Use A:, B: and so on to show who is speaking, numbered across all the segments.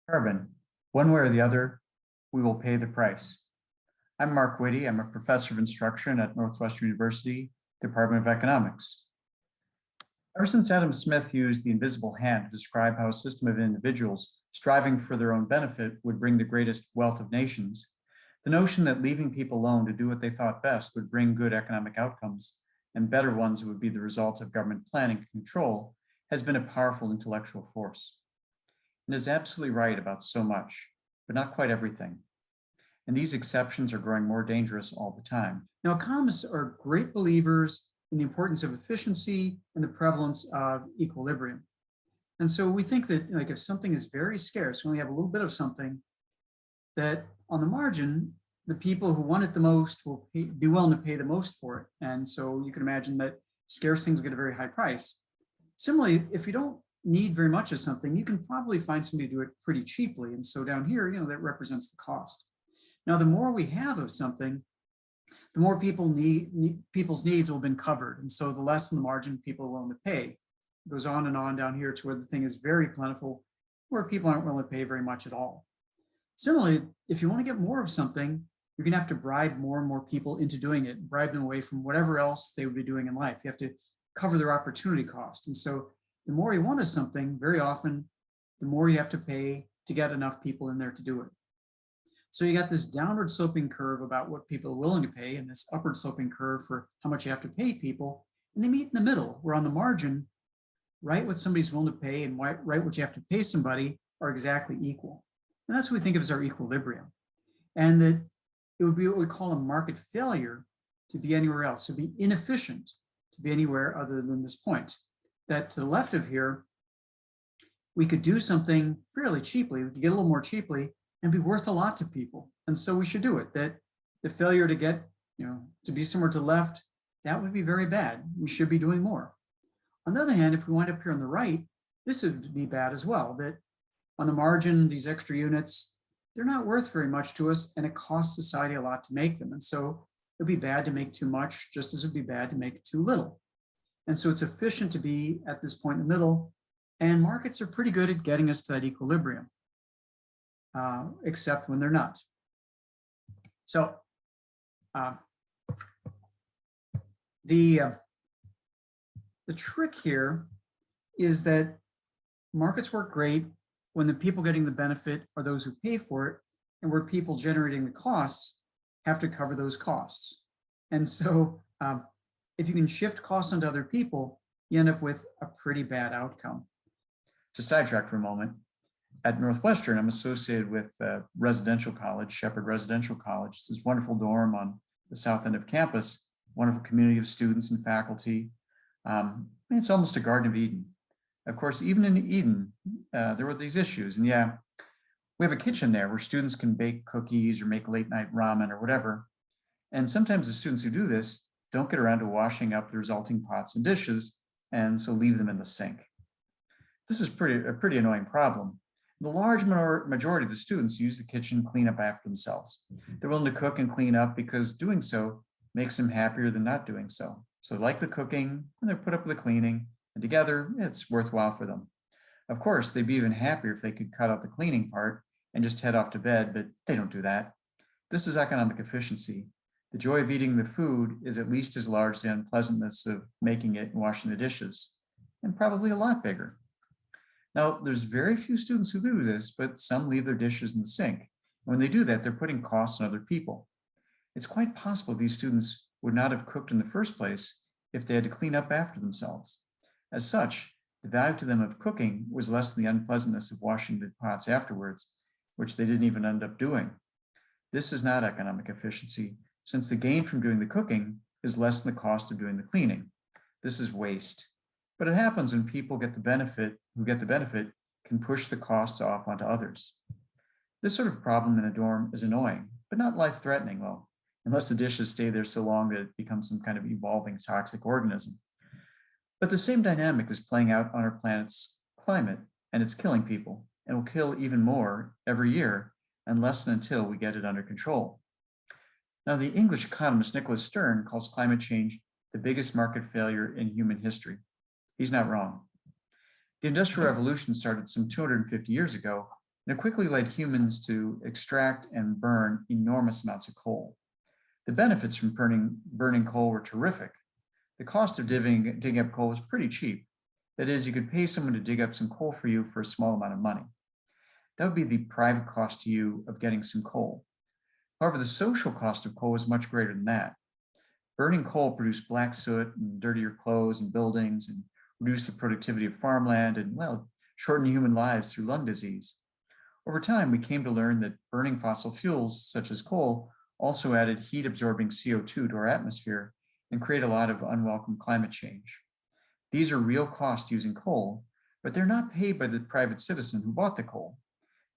A: Carbon, one way or the other, we will pay the price. I'm Mark Witte. I'm a professor of instruction at Northwestern University, Department of Economics. Ever since Adam Smith used the invisible hand to describe how a system of individuals striving for their own benefit would bring the greatest wealth of nations, the notion that leaving people alone to do what they thought best would bring good economic outcomes and better ones would be the result of government planning and control has been a powerful intellectual force. It is absolutely right about so much, but not quite everything. And these exceptions are growing more dangerous all the time. Now, economists are great believers in the importance of efficiency and the prevalence of equilibrium. And so we think that if something is very scarce, we only have a little bit of something, that on the margin, the people who want it the most will be willing to pay the most for it. And so you can imagine that scarce things get a very high price. Similarly, if you don't need very much of something, you can probably find somebody to do it pretty cheaply. And so down here, that represents the cost. Now, the more we have of something, the more people's needs will have been covered. And so the less in the margin people are willing to pay. It goes on and on down here to where the thing is very plentiful, where people aren't willing to pay very much at all. Similarly, if you want to get more of something, you're going to have to bribe more and more people into doing it, bribe them away from whatever else they would be doing in life. You have to cover their opportunity cost. And so the more you want of something, very often, the more you have to pay to get enough people in there to do it. So you got this downward sloping curve about what people are willing to pay and this upward sloping curve for how much you have to pay people. And they meet in the middle, where on the margin, right what somebody's willing to pay and right what you have to pay somebody are exactly equal. And that's what we think of as our equilibrium. And that it would be what we call a market failure to be anywhere else. It would be inefficient to be anywhere other than this point. That to the left of here, we could do something fairly cheaply. We could get a little more cheaply and be worth a lot to people. And so we should do it. That the failure to get, to be somewhere to the left, that would be very bad. We should be doing more. On the other hand, if we wind up here on the right, this would be bad as well. That on the margin, these extra units, they're not worth very much to us, and it costs society a lot to make them. And so it would be bad to make too much, just as it would be bad to make too little. And so it's efficient to be at this point in the middle, and markets are pretty good at getting us to that equilibrium, except when they're not. So the trick here is that markets work great when the people getting the benefit are those who pay for it, and where people generating the costs have to cover those costs. And so if you can shift costs onto other people, you end up with a pretty bad outcome. To sidetrack for a moment, at Northwestern, I'm associated with residential college, Shepherd Residential College. It's this wonderful dorm on the south end of campus, wonderful community of students and faculty. It's almost a Garden of Eden. Of course, even in Eden, there were these issues. And yeah, we have a kitchen there where students can bake cookies or make late night ramen or whatever. And sometimes the students who do this don't get around to washing up the resulting pots and dishes, and so leave them in the sink. This is a pretty annoying problem. The large majority of the students use the kitchen clean up after themselves. They're willing to cook and clean up because doing so makes them happier than not doing so. So they like the cooking and they put up with the cleaning, and together it's worthwhile for them. Of course, they'd be even happier if they could cut out the cleaning part and just head off to bed, but they don't do that. This is economic efficiency. The joy of eating the food is at least as large as the unpleasantness of making it and washing the dishes, and probably a lot bigger. Now, there's very few students who do this, but some leave their dishes in the sink. And when they do that, they're putting costs on other people. It's quite possible these students would not have cooked in the first place if they had to clean up after themselves. As such, the value to them of cooking was less than the unpleasantness of washing the pots afterwards, which they didn't even end up doing. This is not economic efficiency, since the gain from doing the cooking is less than the cost of doing the cleaning. This is waste. But it happens when people who get the benefit can push the costs off onto others. This sort of problem in a dorm is annoying, but not life-threatening, well, unless the dishes stay there so long that it becomes some kind of evolving toxic organism. But the same dynamic is playing out on our planet's climate, and it's killing people, and will kill even more every year unless and until we get it under control. Now, the English economist Nicholas Stern calls climate change the the biggest market failure in human history. He's not wrong. The Industrial Revolution started some 250 years ago, and it quickly led humans to extract and burn enormous amounts of coal. The benefits from burning coal were terrific. The cost of digging up coal was pretty cheap. That is, you could pay someone to dig up some coal for you for a small amount of money. That would be the private cost to you of getting some coal. However, the social cost of coal was much greater than that. Burning coal produced black soot and dirtier clothes and buildings and reduced the productivity of farmland and, well, shortened human lives through lung disease. Over time, we came to learn that burning fossil fuels, such as coal, also added heat-absorbing CO2 to our atmosphere and create a lot of unwelcome climate change. These are real costs using coal, but they're not paid by the private citizen who bought the coal.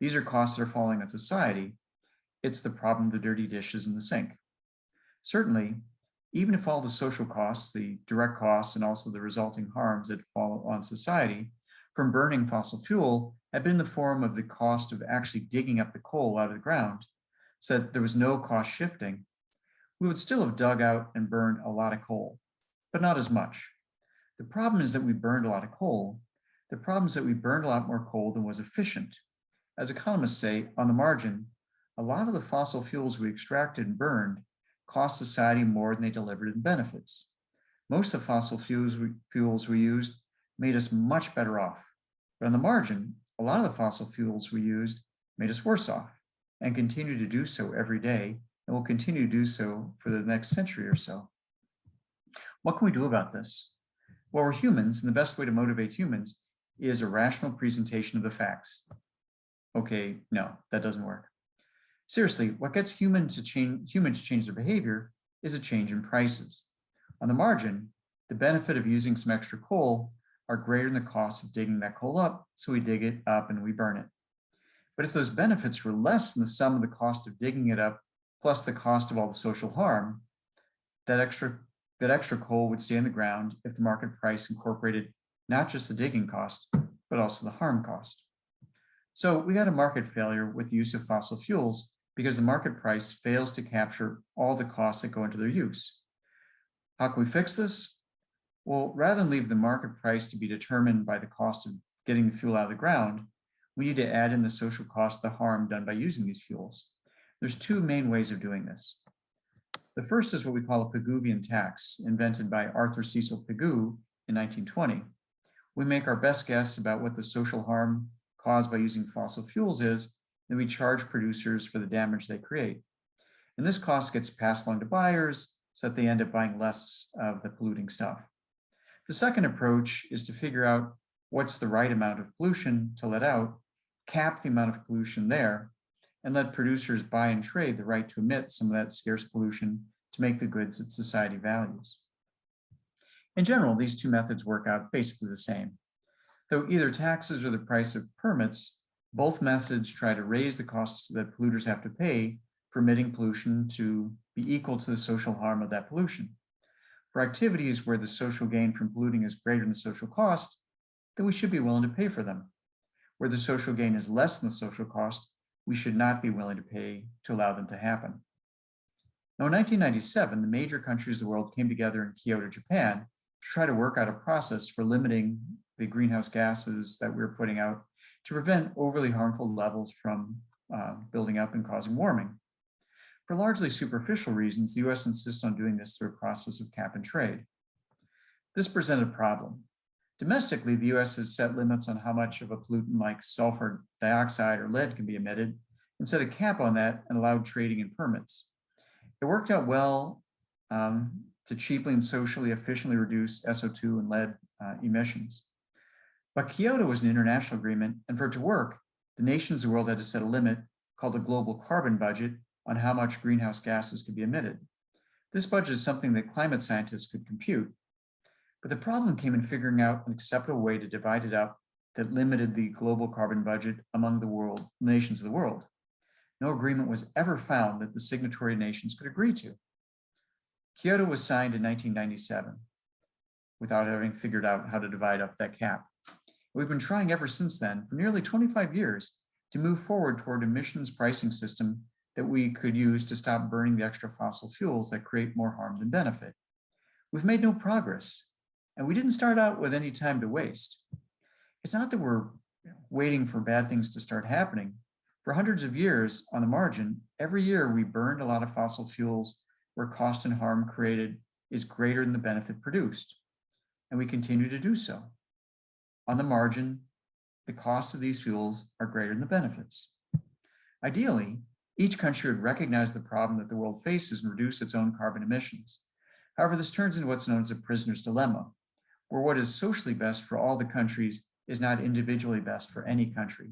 A: These are costs that are falling on society. It's the problem of the dirty dishes in the sink. Certainly, even if all the social costs, the direct costs, and also the resulting harms that fall on society from burning fossil fuel had been in the form of the cost of actually digging up the coal out of the ground, so that there was no cost shifting, we would still have dug out and burned a lot of coal, but not as much. The problem is that we burned a lot of coal. The problem is that we burned a lot more coal than was efficient. As economists say, on the margin, a lot of the fossil fuels we extracted and burned cost society more than they delivered in benefits. Most of the fossil fuels we used made us much better off. But on the margin, a lot of the fossil fuels we used made us worse off and continue to do so every day and will continue to do so for the next century or so. What can we do about this? Well, we're humans, and the best way to motivate humans is a rational presentation of the facts. Okay, no, that doesn't work. Seriously, what gets humans to change their behavior is a change in prices. On the margin, the benefit of using some extra coal are greater than the cost of digging that coal up, so we dig it up and we burn it. But if those benefits were less than the sum of the cost of digging it up plus the cost of all the social harm, that extra coal would stay in the ground if the market price incorporated not just the digging cost, but also the harm cost. So we got a market failure with the use of fossil fuels because the market price fails to capture all the costs that go into their use. How can we fix this? Well, rather than leave the market price to be determined by the cost of getting the fuel out of the ground, we need to add in the social cost of the harm done by using these fuels. There's two main ways of doing this. The first is what we call a Pigouvian tax, invented by Arthur Cecil Pigou in 1920. We make our best guess about what the social harm caused by using fossil fuels is, and we charge producers for the damage they create. And this cost gets passed along to buyers so that they end up buying less of the polluting stuff. The second approach is to figure out what's the right amount of pollution to let out, cap the amount of pollution there, and let producers buy and trade the right to emit some of that scarce pollution to make the goods that society values. In general, these two methods work out basically the same. Though either taxes or the price of permits, both methods try to raise the costs that polluters have to pay for emitting pollution to be equal to the social harm of that pollution. For activities where the social gain from polluting is greater than the social cost, then we should be willing to pay for them. Where the social gain is less than the social cost, we should not be willing to pay to allow them to happen. Now, in 1997, the major countries of the world came together in Kyoto, Japan, to try to work out a process for limiting the greenhouse gases that we're putting out to prevent overly harmful levels from building up and causing warming. For largely superficial reasons, the US insists on doing this through a process of cap and trade. This presented a problem. Domestically, the US has set limits on how much of a pollutant like sulfur dioxide or lead can be emitted and set a cap on that and allowed trading and permits. It worked out well to cheaply and socially efficiently reduce SO2 and lead emissions. But Kyoto was an international agreement, and for it to work, the nations of the world had to set a limit called the global carbon budget on how much greenhouse gases could be emitted. This budget is something that climate scientists could compute. But the problem came in figuring out an acceptable way to divide it up that limited the global carbon budget among the nations of the world. No agreement was ever found that the signatory nations could agree to. Kyoto was signed in 1997 without having figured out how to divide up that cap. We've been trying ever since then, for nearly 25 years, to move forward toward an emissions pricing system that we could use to stop burning the extra fossil fuels that create more harm than benefit. We've made no progress, and we didn't start out with any time to waste. It's not that we're waiting for bad things to start happening. For hundreds of years, on the margin, every year we burned a lot of fossil fuels where cost and harm created is greater than the benefit produced, and we continue to do so. On the margin, the costs of these fuels are greater than the benefits. Ideally, each country would recognize the problem that the world faces and reduce its own carbon emissions. However, this turns into what's known as a prisoner's dilemma, where what is socially best for all the countries is not individually best for any country.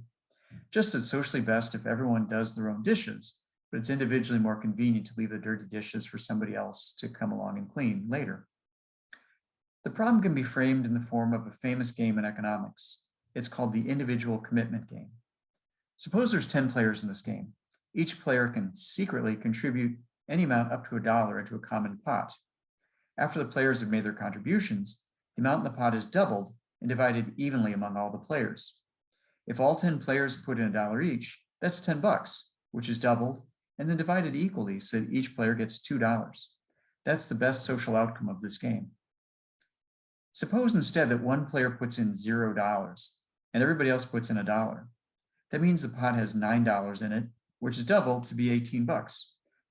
A: Just as socially best if everyone does their own dishes, but it's individually more convenient to leave the dirty dishes for somebody else to come along and clean later. The problem can be framed in the form of a famous game in economics. It's called the individual commitment game. Suppose there's 10 players in this game. Each player can secretly contribute any amount up to $1 into a common pot. After the players have made their contributions, the amount in the pot is doubled and divided evenly among all the players. If all 10 players put in $1 each, that's $10, which is doubled and then divided equally so that each player gets $2. That's the best social outcome of this game. Suppose instead that one player puts in $0 and everybody else puts in $1. That means the pot has $9 in it, which is doubled to be $18,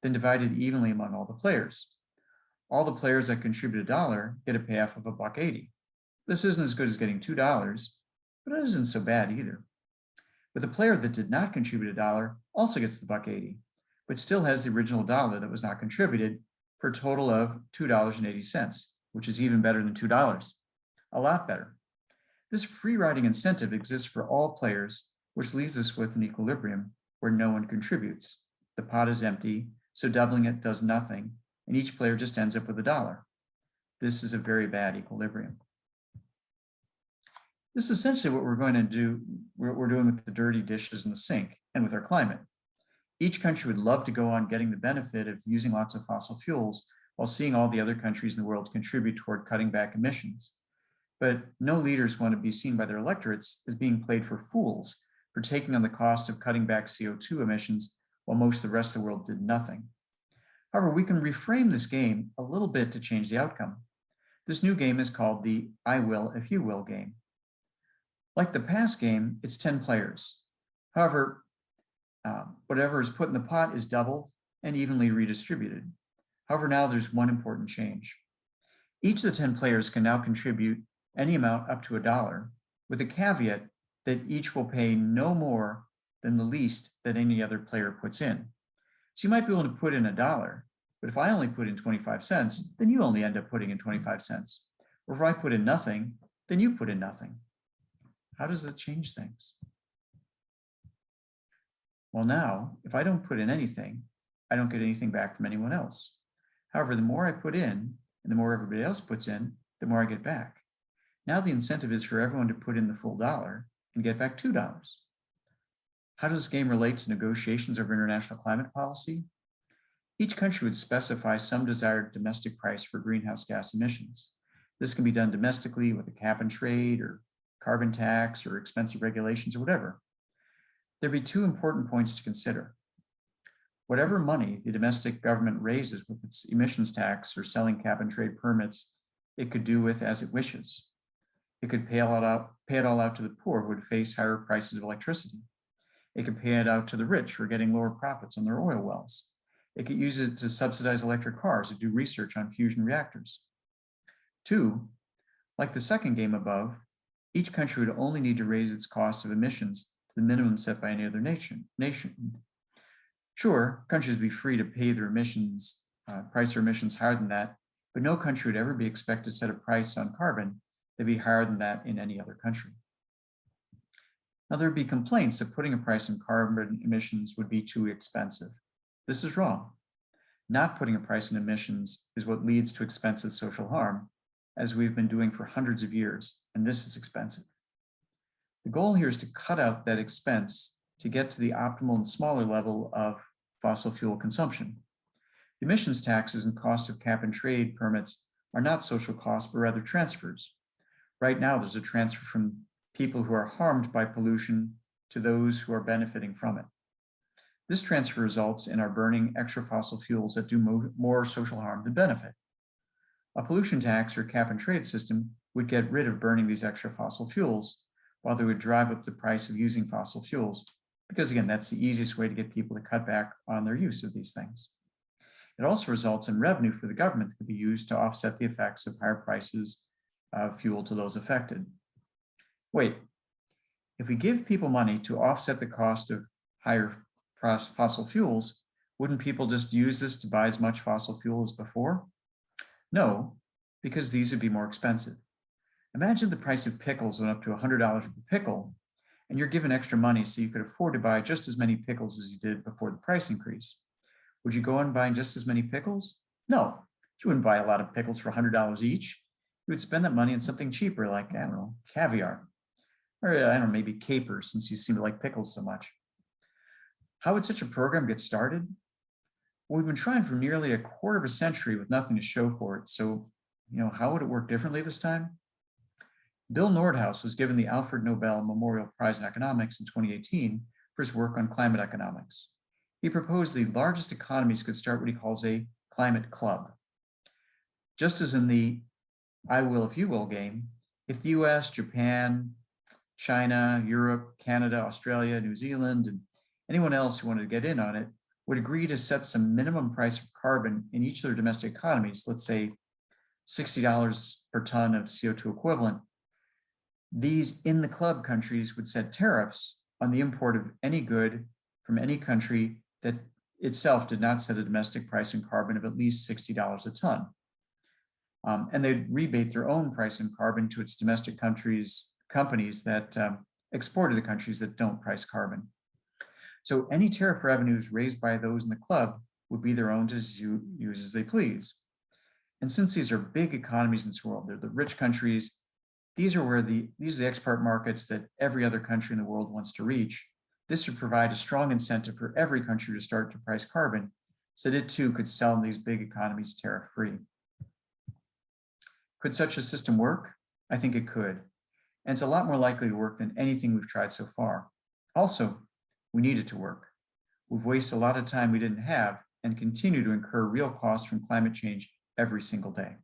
A: then divided evenly among all the players. All the players that contribute $1 get a payoff of $1.80. This isn't as good as getting $2, but it isn't so bad either. But the player that did not contribute $1 also gets the $1.80, but still has the original $1 that was not contributed for a total of $2.80, which is even better than $2, a lot better. This free riding incentive exists for all players, which leaves us with an equilibrium where no one contributes. The pot is empty, so doubling it does nothing, and each player just ends up with $1. This is a very bad equilibrium. This is essentially what we're going to do, what we're doing with the dirty dishes in the sink and with our climate. Each country would love to go on getting the benefit of using lots of fossil fuels while seeing all the other countries in the world contribute toward cutting back emissions. But no leaders want to be seen by their electorates as being played for fools for taking on the cost of cutting back CO2 emissions while most of the rest of the world did nothing. However, we can reframe this game a little bit to change the outcome. This new game is called the I will if you will game. Like the past game, it's 10 players. However, whatever is put in the pot is doubled and evenly redistributed. However, now there's one important change. Each of the 10 players can now contribute any amount up to $1, with a caveat that each will pay no more than the least that any other player puts in. So you might be able to put in $1, but if I only put in 25 cents, then you only end up putting in 25 cents. Or if I put in nothing, then you put in nothing. How does that change things? Well, now, if I don't put in anything, I don't get anything back from anyone else. However, the more I put in and the more everybody else puts in, the more I get back. Now the incentive is for everyone to put in the full $1 and get back $2. How does this game relate to negotiations over international climate policy? Each country would specify some desired domestic price for greenhouse gas emissions. This can be done domestically with a cap and trade or carbon tax or expensive regulations or whatever. There'd be two important points to consider. Whatever money the domestic government raises with its emissions tax or selling cap and trade permits, it could do with as it wishes. It could pay it all out to the poor who would face higher prices of electricity. It could pay it out to the rich who are getting lower profits on their oil wells. It could use it to subsidize electric cars or do research on fusion reactors. Two, like the second game above, each country would only need to raise its costs of emissions to the minimum set by any other nation. Sure, countries would be free to pay their emissions, price their emissions higher than that, but no country would ever be expected to set a price on carbon that'd be higher than that in any other country. Now, there'd be complaints that putting a price on carbon emissions would be too expensive. This is wrong. Not putting a price on emissions is what leads to expensive social harm, as we've been doing for hundreds of years, and this is expensive. The goal here is to cut out that expense to get to the optimal and smaller level of fossil fuel consumption. The emissions taxes and costs of cap and trade permits are not social costs, but rather transfers. Right now, there's a transfer from people who are harmed by pollution to those who are benefiting from it. This transfer results in our burning extra fossil fuels that do more social harm than benefit. A pollution tax or cap and trade system would get rid of burning these extra fossil fuels, while they would drive up the price of using fossil fuels, because again, that's the easiest way to get people to cut back on their use of these things. It also results in revenue for the government that could be used to offset the effects of higher prices of fuel to those affected. Wait, if we give people money to offset the cost of higher fossil fuels, wouldn't people just use this to buy as much fossil fuel as before? No, because these would be more expensive. Imagine the price of pickles went up to $100 per pickle, and you're given extra money so you could afford to buy just as many pickles as you did before the price increase. Would you go on buying just as many pickles? No, you wouldn't buy a lot of pickles for $100 each. You would spend that money on something cheaper, like, I don't know, caviar, or I don't know, maybe capers, since you seem to like pickles so much. How would such a program get started? Well, we've been trying for nearly a quarter of a century with nothing to show for it. So, how would it work differently this time? Bill Nordhaus was given the Alfred Nobel Memorial Prize in Economics in 2018 for his work on climate economics. He proposed the largest economies could start what he calls a climate club. Just as in the I will if you will game, if the US, Japan, China, Europe, Canada, Australia, New Zealand, and anyone else who wanted to get in on it would agree to set some minimum price of carbon in each of their domestic economies, let's say $60 per ton of CO2 equivalent, these in the club countries would set tariffs on the import of any good from any country that itself did not set a domestic price in carbon of at least $60 a ton. And they'd rebate their own price in carbon to its domestic companies that export to the countries that don't price carbon. So any tariff revenues raised by those in the club would be their own to use as they please. And since these are big economies in this world, they're the rich countries, these are the export markets that every other country in the world wants to reach. This would provide a strong incentive for every country to start to price carbon so that it too could sell in these big economies tariff-free. Could such a system work? I think it could. And it's a lot more likely to work than anything we've tried so far. Also, we need it to work. We've wasted a lot of time we didn't have and continue to incur real costs from climate change every single day.